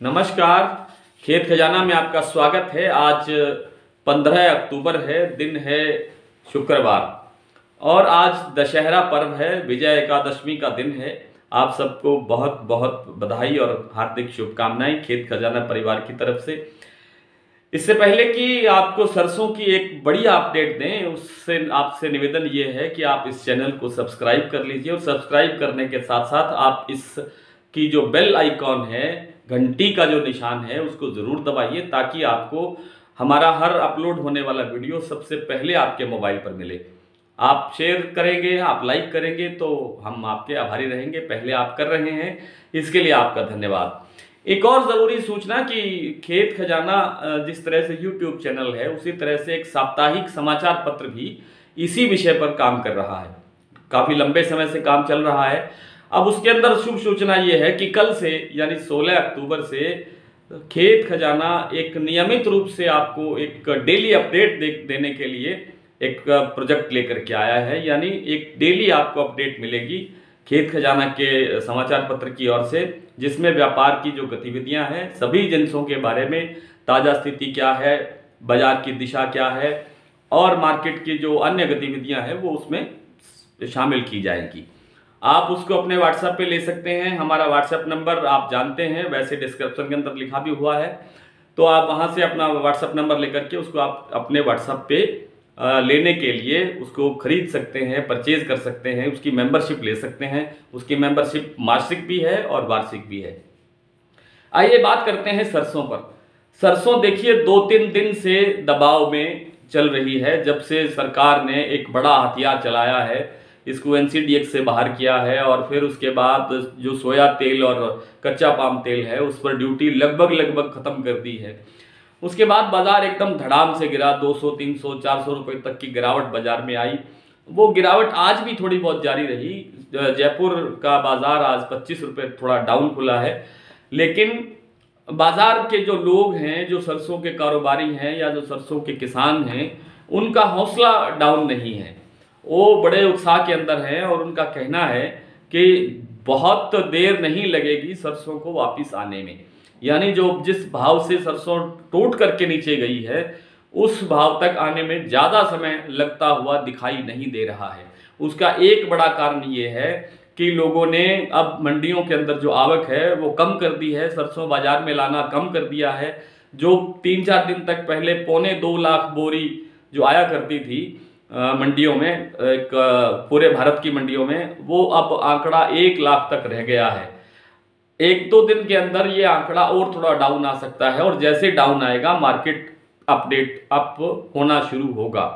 नमस्कार। खेत खजाना में आपका स्वागत है। आज 15 अक्टूबर है, दिन है शुक्रवार और आज दशहरा पर्व है, विजय एकादशी का दिन है। आप सबको बहुत बहुत बधाई और हार्दिक शुभकामनाएं खेत खजाना परिवार की तरफ से। इससे पहले कि आपको सरसों की एक बड़ी अपडेट दें, उससे आपसे निवेदन ये है कि आप इस चैनल को सब्सक्राइब कर लीजिए और सब्सक्राइब करने के साथ साथ आप इस की जो बेल आइकॉन है, घंटी का जो निशान है, उसको ज़रूर दबाइए ताकि आपको हमारा हर अपलोड होने वाला वीडियो सबसे पहले आपके मोबाइल पर मिले। आप शेयर करेंगे, आप लाइक करेंगे तो हम आपके आभारी रहेंगे। पहले आप कर रहे हैं, इसके लिए आपका धन्यवाद। एक और ज़रूरी सूचना कि खेत खजाना जिस तरह से यूट्यूब चैनल है, उसी तरह से एक साप्ताहिक समाचार पत्र भी इसी विषय पर काम कर रहा है। काफ़ी लंबे समय से काम चल रहा है। अब उसके अंदर शुभ सूचना ये है कि कल से यानी 16 अक्टूबर से खेत खजाना एक नियमित रूप से आपको एक डेली अपडेट देने के लिए एक प्रोजेक्ट लेकर के आया है। यानी एक डेली आपको अपडेट मिलेगी खेत खजाना के समाचार पत्र की ओर से, जिसमें व्यापार की जो गतिविधियां हैं, सभी जिन्सों के बारे में ताज़ा स्थिति क्या है, बाजार की दिशा क्या है और मार्केट की जो अन्य गतिविधियां हैं वो उसमें शामिल की जाएंगी। आप उसको अपने व्हाट्सएप पे ले सकते हैं। हमारा व्हाट्सएप नंबर आप जानते हैं, वैसे डिस्क्रिप्शन के अंदर लिखा भी हुआ है, तो आप वहां से अपना व्हाट्सएप नंबर लेकर के उसको आप अपने व्हाट्सएप पे लेने के लिए उसको खरीद सकते हैं, परचेज कर सकते हैं, उसकी मेंबरशिप ले सकते हैं। उसकी मेंबरशिप मासिक भी है और वार्षिक भी है। आइए बात करते हैं सरसों पर। सरसों देखिए 2-3 दिन से दबाव में चल रही है। जब से सरकार ने एक बड़ा हथियार चलाया है, इसको एनसीडीएक्स से बाहर किया है और फिर उसके बाद जो सोया तेल और कच्चा पाम तेल है उस पर ड्यूटी लगभग खत्म कर दी है। उसके बाद बाजार एकदम धड़ाम से गिरा, 200, 300, 400 रुपए तक की गिरावट बाजार में आई। वो गिरावट आज भी थोड़ी बहुत जारी रही। जयपुर का बाजार आज 25 रुपए थोड़ा डाउन खुला है, लेकिन बाजार के जो लोग हैं, जो सरसों के कारोबारी हैं या जो सरसों के किसान हैं, उनका हौसला डाउन नहीं है। वो बड़े उत्साह के अंदर हैं और उनका कहना है कि बहुत देर नहीं लगेगी सरसों को वापस आने में। यानी जो जिस भाव से सरसों टूट करके नीचे गई है, उस भाव तक आने में ज़्यादा समय लगता हुआ दिखाई नहीं दे रहा है। उसका एक बड़ा कारण ये है कि लोगों ने अब मंडियों के अंदर जो आवक है वो कम कर दी है, सरसों बाजार में लाना कम कर दिया है। जो 3-4 दिन तक पहले 2.25 लाख बोरी जो आया करती थी मंडियों में, एक पूरे भारत की मंडियों में, वो अब आंकड़ा 1 लाख तक रह गया है। 1-2 दिन के अंदर ये आंकड़ा और थोड़ा डाउन आ सकता है और जैसे डाउन आएगा मार्केट अपडेट अप होना शुरू होगा।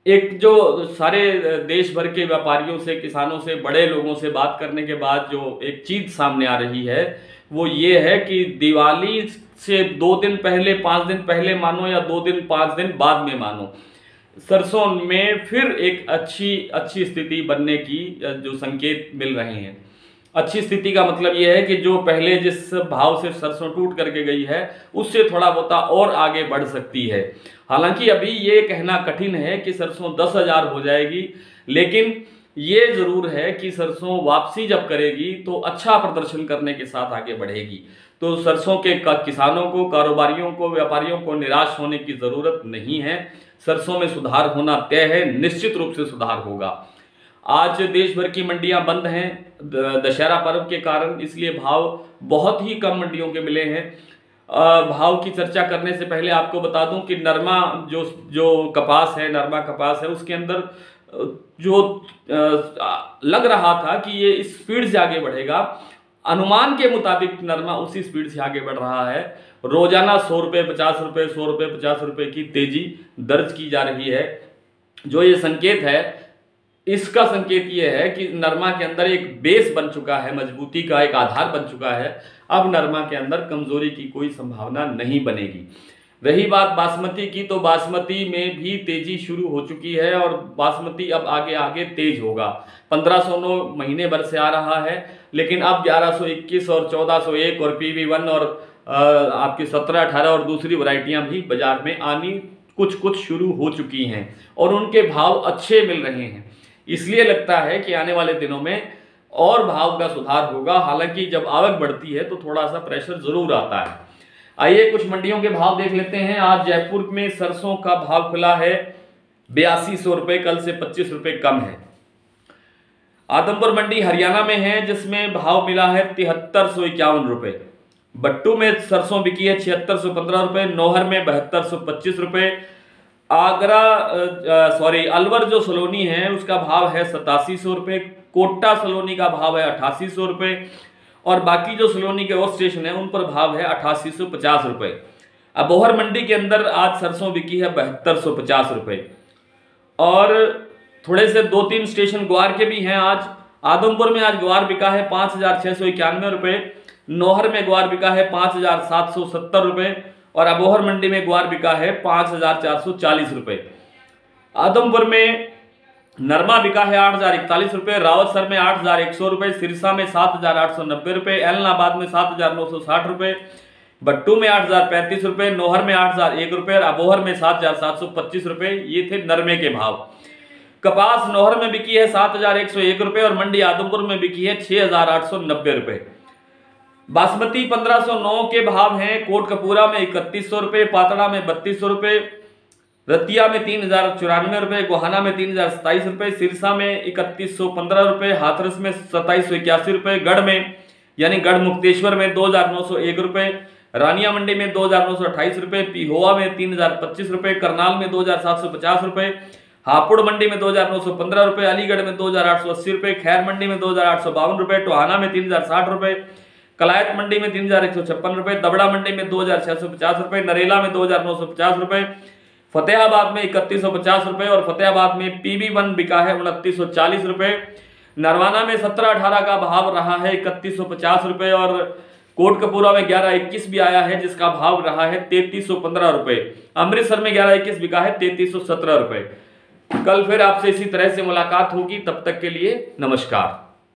एक जो सारे देश भर के व्यापारियों से, किसानों से, बड़े लोगों से बात करने के बाद जो एक चीज सामने आ रही है वो ये है कि दिवाली से 2 दिन पहले, 5 दिन पहले मानो या 2 दिन 5 दिन बाद में मानो, सरसों में फिर एक अच्छी स्थिति बनने की जो संकेत मिल रहे हैं। अच्छी स्थिति का मतलब यह है कि जो पहले जिस भाव से सरसों टूट करके गई है उससे थोड़ा बहुत और आगे बढ़ सकती है। हालांकि अभी ये कहना कठिन है कि सरसों 10,000 हो जाएगी, लेकिन ये जरूर है कि सरसों वापसी जब करेगी तो अच्छा प्रदर्शन करने के साथ आगे बढ़ेगी। तो सरसों के किसानों को, कारोबारियों को, व्यापारियों को निराश होने की जरूरत नहीं है। सरसों में सुधार होना तय है, निश्चित रूप से सुधार होगा। आज देश भर की मंडियां बंद हैं दशहरा पर्व के कारण, इसलिए भाव बहुत ही कम मंडियों के मिले हैं। भाव की चर्चा करने से पहले आपको बता दूं कि नरमा जो कपास है, नरमा कपास है, उसके अंदर जो लग रहा था कि ये इस स्पीड से आगे बढ़ेगा, अनुमान के मुताबिक नरमा उसी स्पीड से आगे बढ़ रहा है। रोजाना 100 रुपये, 50 रुपये, 100 रुपये, 50 रुपये की तेजी दर्ज की जा रही है। जो ये संकेत है, इसका संकेत ये है कि नरमा के अंदर एक बेस बन चुका है, मजबूती का एक आधार बन चुका है। अब नरमा के अंदर कमजोरी की कोई संभावना नहीं बनेगी। रही बात बासमती की, तो बासमती में भी तेजी शुरू हो चुकी है और बासमती अब आगे आगे तेज होगा। 1509 महीने भर से आ रहा है, लेकिन अब 1121 और 1401 और PV1 और आपकी 17-18 और दूसरी वैरायटियां भी बाजार में आनी कुछ शुरू हो चुकी हैं और उनके भाव अच्छे मिल रहे हैं। इसलिए लगता है कि आने वाले दिनों में और भाव का सुधार होगा। हालांकि जब आवक बढ़ती है तो थोड़ा सा प्रेशर जरूर आता है। आइए कुछ मंडियों के भाव देख लेते हैं। आज जयपुर में सरसों का भाव खुला है 8200 रुपये, कल से 25 रुपये कम है। आदमपुर मंडी हरियाणा में है जिसमें भाव मिला है 7351 रुपये। बट्टू में सरसों बिकी है 7615 रुपये, नौहर में 7225 रुपये, अलवर जो सलोनी है उसका भाव है 8700 रुपये, कोटा सलोनी का भाव है 8800 रुपये और बाकी जो सलोनी के और स्टेशन है उन पर भाव है 8850 रुपये। अबोहर मंडी के अंदर आज सरसों बिकी है 7250 रुपये और थोड़े से 2-3 स्टेशन ग्वार के भी हैं। आज आदमपुर में आज ग्वार बिका है 5691 रुपये, नौहर में ग्वार बिका है 5770 रुपये और अबोहर मंडी में ग्वार बिका है 5440 रुपये। आदमपुर में नरमा बिका है 8041 रुपये, रावतसर में 8100 रुपये, सिरसा में 7890 रुपये, एलनाबाद में 7960 रुपये, बट्टू में 8035 रुपये, नौहर में 8001 रुपये और अबोहर में 7725 रुपये। ये थे नरमे के भाव। कपास नौहर में बिकी है 7101 रुपये और मंडी आदमपुर में बिकी है 6890 रुपये। बासमती 1509 के भाव हैं। कोटकपूरा में 3100 रुपये, पातड़ा में 3200 रुपये, रतिया में 3094 रुपये, गोहाना में 3027 रुपये, सिरसा में 3115 रुपये, हाथरस में 2781 रुपये, गढ़ में यानी गढ़ मुक्तेश्वर में 2901 रुपये, रानिया मंडी में 2928 रुपये, पिहोवा में 3025 रुपये, करनाल में 2750 रुपये, हापुड़ मंडी में 2915 रुपये, अलीगढ़ में 2880 रुपये, खैर मंडी में 2852 रुपये, टोहाना में 3060 रुपये, कलायत मंडी में 3156 रुपये, दबड़ा मंडी में 2650 रुपये, नरेला में 2950 रुपये, फतेहाबाद में 3150 रुपये और फतेहाबाद में PB1 बिका है 2940 रुपये। नरवाना में 17-18 का भाव रहा है 3150 रुपये और कोटकपूरा में 11-21 भी आया है जिसका भाव रहा है 3315 रुपये। अमृतसर में 11-21 बिका है 3317 रुपये। कल फिर आपसे इसी तरह से मुलाकात होगी, तब तक के लिए नमस्कार।